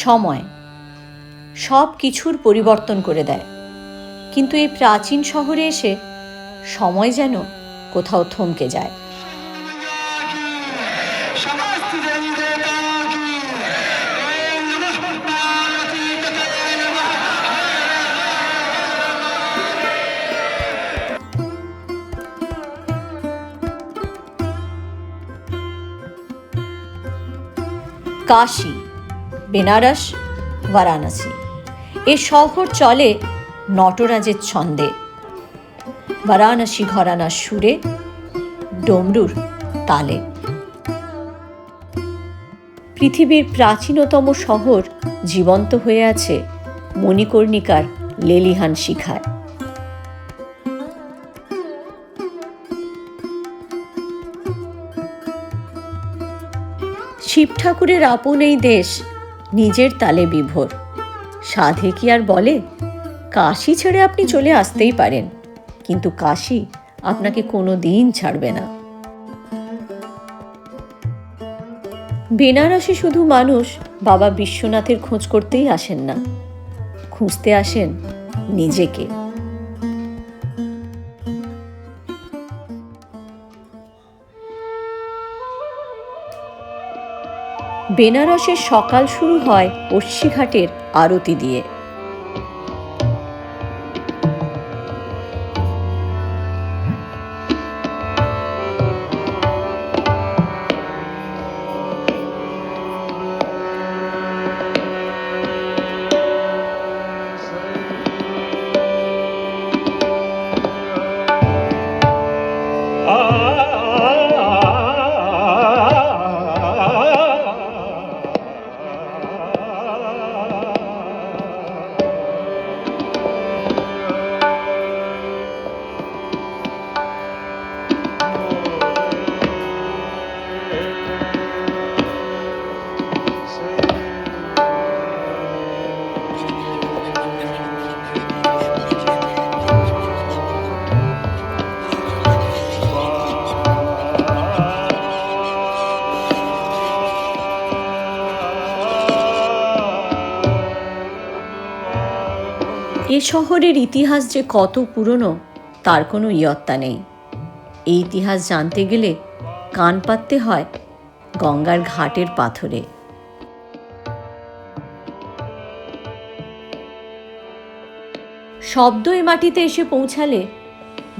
সময় সব কিছুর পরিবর্তন করে দেয়, কিন্তু এই প্রাচীন শহরে এসে সময় যেন কোথাও থমকে যায়। কাশী, বেনারস, বারাণসী এ শহর চলে নটরাজের ছন্দে, বারাণসী ঘরানার সুরে, ডমরুর তালে। পৃথিবীর প্রাচীনতম শহর জীবন্ত হয়ে আছে মণিকর্ণিকার লেলিহান শিখায়। শিব ঠাকুরের আপন এই দেশ নিজের তালে বিভোর। সাধে কি আর বলে, কাশী ছেড়ে আপনি চলে আসতেই পারেন, কিন্তু কাশী আপনাকে কোনো দিন ছাড়বে না। বেনারসে শুধু মানুষ বাবা বিশ্বনাথের খোঁজ করতেই আসেন না, খুঁজতে আসেন নিজেকে। বেনারসের সকাল শুরু হয় অশ্বিঘাটের আরতি দিয়ে। এ শহরের ইতিহাস যে কত পুরনো তার কোনো ইয়ত্তা নেই। এই ইতিহাস জানতে গেলে কান পাততে হয় গঙ্গার ঘাটের পাথরে। শব্দ এ মাটিতে এসে পৌঁছালে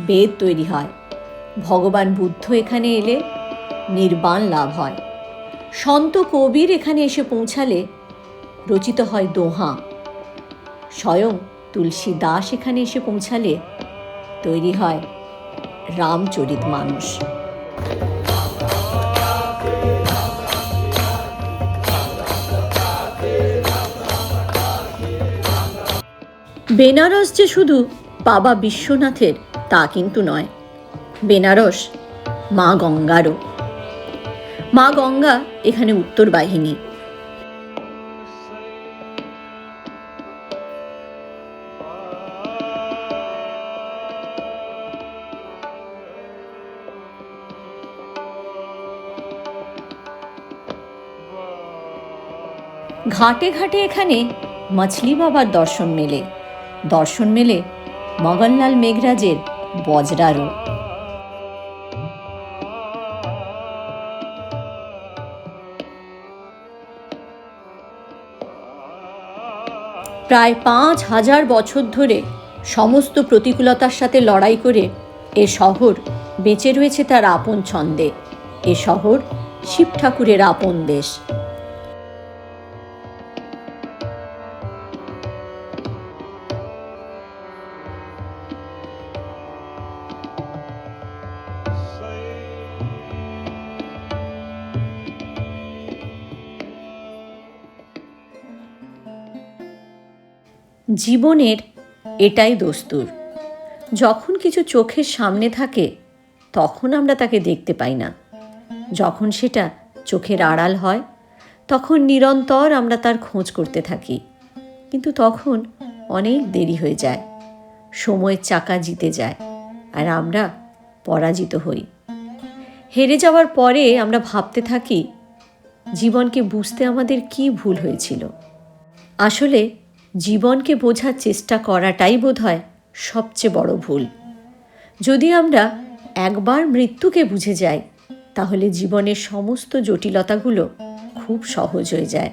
বেদ তৈরি হয়। ভগবান বুদ্ধ এখানে এলে নির্বাণ লাভ হয়। সন্ত কবির এখানে এসে পৌঁছালে রচিত হয় দোহা। স্বয়ং তুলসী দাস এখানে এসে পৌঁছালে তৈরি হয় রামচরিতমানস। বেনারস যে শুধু বাবা বিশ্বনাথের তা কিন্তু নয়, বেনারস মা গঙ্গারও। মা গঙ্গা এখানে উত্তর বাহিনী। ঘাটে ঘাটে এখানে মাছলি বাবার দর্শন মেলে মগনলাল মেঘরাজের বজরারও। প্রায় ৫,০০০ বছর ধরে সমস্ত প্রতিকূলতার সাথে লড়াই করে এ শহর বেঁচে রয়েছে তার আপন ছন্দে। এ শহর শিব ঠাকুরের আপন দেশ। জীবনের এটাই দস্তুর, যখন কিছু চোখের সামনে থাকে তখন আমরা তাকে দেখতে পাই না, যখন সেটা চোখের আড়াল হয় তখন নিরন্তর আমরা তার খোঁজ করতে থাকি, কিন্তু তখন অনেক দেরি হয়ে যায়। সময়ের চাকা জিতে যায় আর আমরা পরাজিত হই। হেরে যাওয়ার পরে আমরা ভাবতে থাকি জীবনকে বুঝতে আমাদের কি ভুল হয়েছিল। আসলে জীবনকে বোঝার চেষ্টা করাটাই বোধহয় সবচেয়ে বড় ভুল। যদি আমরা একবার মৃত্যুকে বুঝে যাই তাহলে জীবনের সমস্ত জটিলতাগুলো খুব সহজ হয়ে যায়।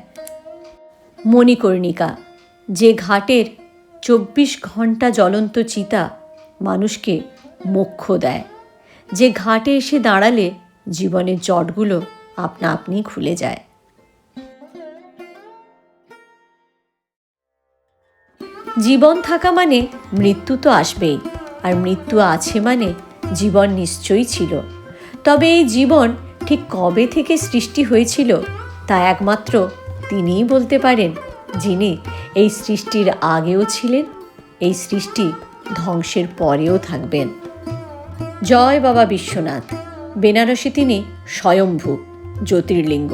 মণিকর্ণিকা, যে ঘাটের 24 ঘন্টা জ্বলন্ত চিতা মানুষকে মোক্ষ দেয়, যে ঘাটে এসে দাঁড়ালে জীবনের জটগুলো আপনা আপনি খুলে যায়। জীবন থাকা মানে মৃত্যু তো আসবেই, আর মৃত্যু আছে মানে জীবন নিশ্চয়ই ছিল। তবে এই জীবন ঠিক কবে থেকে সৃষ্টি হয়েছিল তা একমাত্র তিনিই বলতে পারেন, যিনি এই সৃষ্টির আগেও ছিলেন, এই সৃষ্টি ধ্বংসের পরেও থাকবেন। জয় বাবা বিশ্বনাথ। বেনারসে তিনি স্বয়ম্ভু জ্যোতির্লিঙ্গ,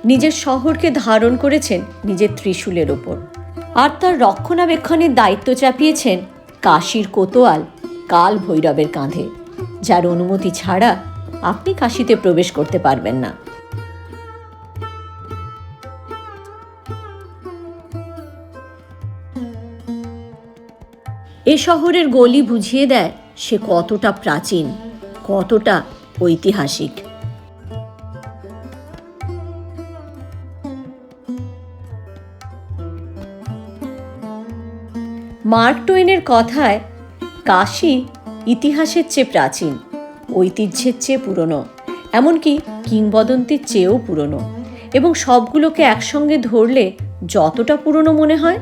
নিজের শহরকে ধারণ করেছেন নিজের ত্রিশূলের ওপর, আর তার রক্ষণাবেক্ষণের দায়িত্ব চাপিয়েছেন কাশীর কোতোয়াল কাল ভৈরবের কাঁধে, যার অনুমতি ছাড়া আপনি কাশীতে প্রবেশ করতে পারবেন না। এ শহরের গলি বুঝিয়ে দেয় সে কতটা প্রাচীন, কতটা ঐতিহাসিক। মার্ক টোয়েনের কথায় কাশী ইতিহাসের চেয়ে প্রাচীন, ঐতিহ্যের চেয়ে পুরনো, এমনকি কিংবদন্তির চেয়েও পুরনো, এবং সবগুলোকে একসঙ্গে ধরলে যতটা পুরনো মনে হয়,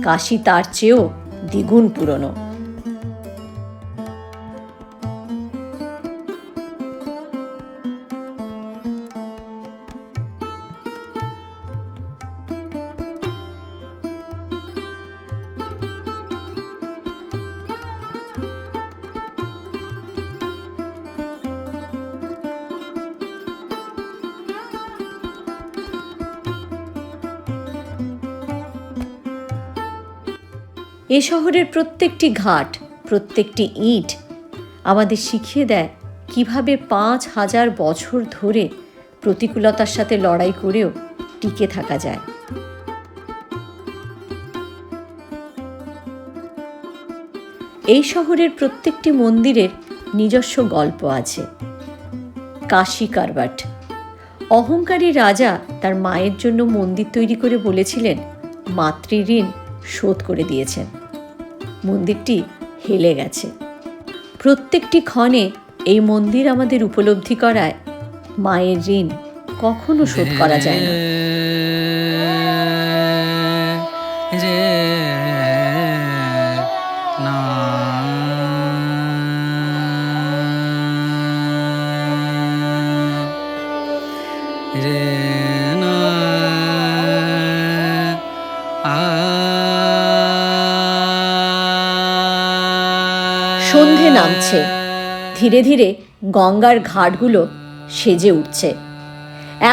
কাশী তার চেয়েও দ্বিগুণ পুরনো। এ শহরের প্রত্যেকটি ঘাট, প্রত্যেকটি ইট আমাদের শিখিয়ে দেয় কিভাবে 5000 বছর ধরে প্রতিকূলতার সাথে লড়াই করেও টিকে থাকা যায়। এই শহরের প্রত্যেকটি মন্দিরের নিজস্ব গল্প আছে। কাশী কারবাট, অহংকারী রাজা তার মায়ের জন্য মন্দির তৈরি করে বলেছিলেন মাতৃঋণ শোধ করে দিয়েছেন। মন্দিরটি হেলে গেছে। প্রত্যেকটি ক্ষণে এই মন্দির আমাদের উপলব্ধি করায় মায়ের ঋণ কখনো শোধ করা যায় না। সন্ধে নামছে, ধীরে ধীরে গঙ্গার ঘাটগুলো সেজে উঠছে।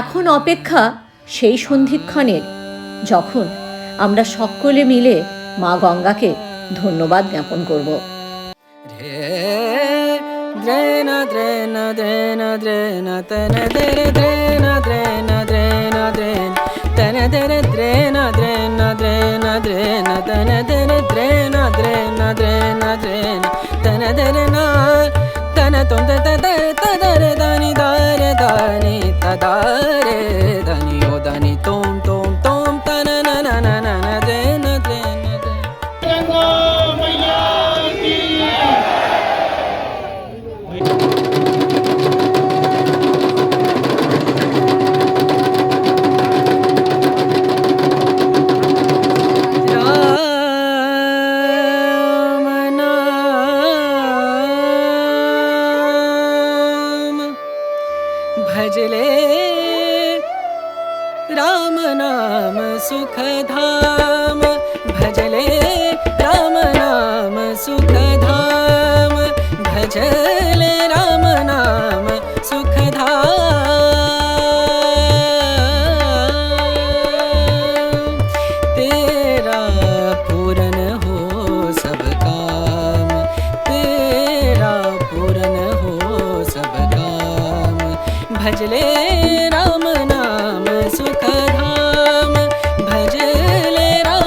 এখন অপেক্ষা সেই সন্ধিক্ষণের, যখন আমরা সকলে মিলে মা গঙ্গাকে ধন্যবাদ জ্ঞাপন করব। भजले राम नाम सुख धाम, भजले राम नाम सुख धाम, भजले राम नाम सुख धाम। तेरा पूरन हो सब काम, तेरा पूरन हो सब काम, भजले राम नाम सुख धाम, भजले राम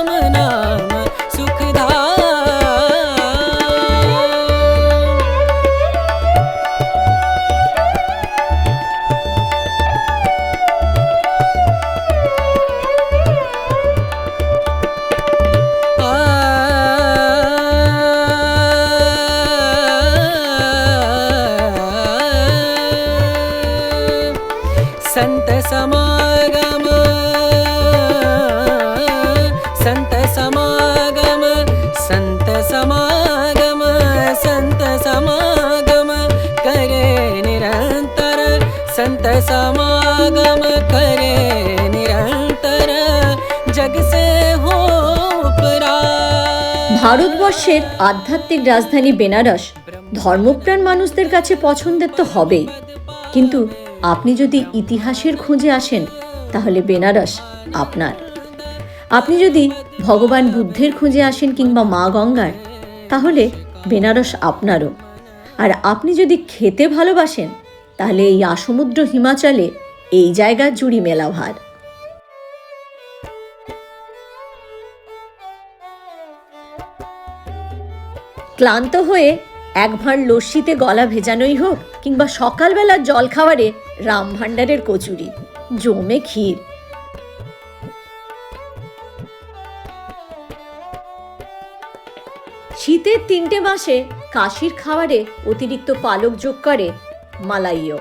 समागम करे निरंतर जग से हो परार। ভারতবর্ষের আধ্যাত্মিক রাজধানী বেনারস ধর্মপ্রাণ মানুষদের কাছে পছন্দের তো হবেই, কিন্তু আপনি যদি ইতিহাসের খোঁজে আসেন তাহলে বেনারস আপনার। আপনি যদি ভগবান বুদ্ধের খোঁজে আসেন কিংবা মা গঙ্গার, তাহলে বেনারস আপনারও। আর আপনি যদি খেতে ভালোবাসেন তাহলে এই আসমুদ্র হিমাচলে এই জায়গার জুড়ি মেলা ভার। ক্লান্ত হয়ে এক ভাঁড় লস্যিতে গলা ভেজানোই হোক কিংবা সকালবেলার জলখাবারে রামভাণ্ডারের কচুরি, জমে ক্ষীর। শীতের 3টে মাসে কাশির খাবারে অতিরিক্ত পালক যোগ করে মালাইও।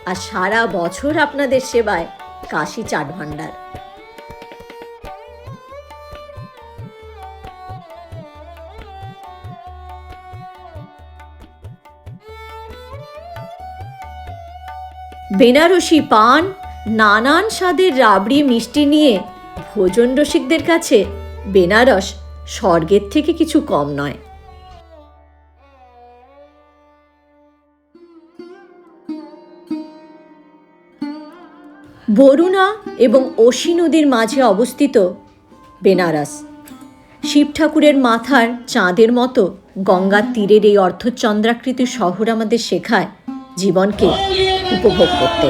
আর সারা বছর আপনাদের সেবায় কাশি চাট ভাণ্ডার। বেনারসি পান, নানান স্বাদের রাবড়ি মিষ্টি নিয়ে ভোজন রসিকদের কাছে বেনারস স্বর্গের থেকে কিছু কম নয়। বরুণা এবং অসি নদীর মাঝে অবস্থিত বেনারস। শিব ঠাকুরের মাথার চাঁদের মতো গঙ্গার তীরের এই অর্ধচন্দ্রাকৃতির শহর আমাদের শেখায় জীবনকে উপভোগ করতে।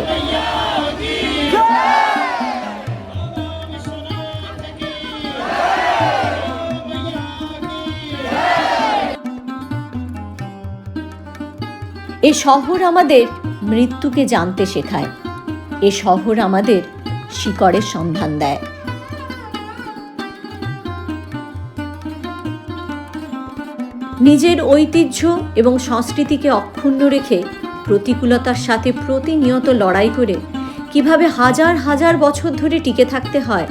এ শহর আমাদের মৃত্যুকে জানতে শেখায়। এ শহর আমাদের শিকড়ের সন্ধান দেয়। নিজের ঐতিহ্য এবং সংস্কৃতিকে অক্ষুণ্ণ রেখে প্রতিকূলতার সাথে প্রতিনিয়ত লড়াই করে কিভাবে হাজার হাজার বছর ধরে টিকে থাকতে হয়,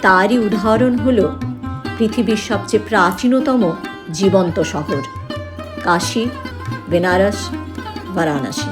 তারই উদাহরণ হলো পৃথিবীর সবচেয়ে প্রাচীনতম জীবন্ত শহর কাশী, বেনারস, বারাণসী।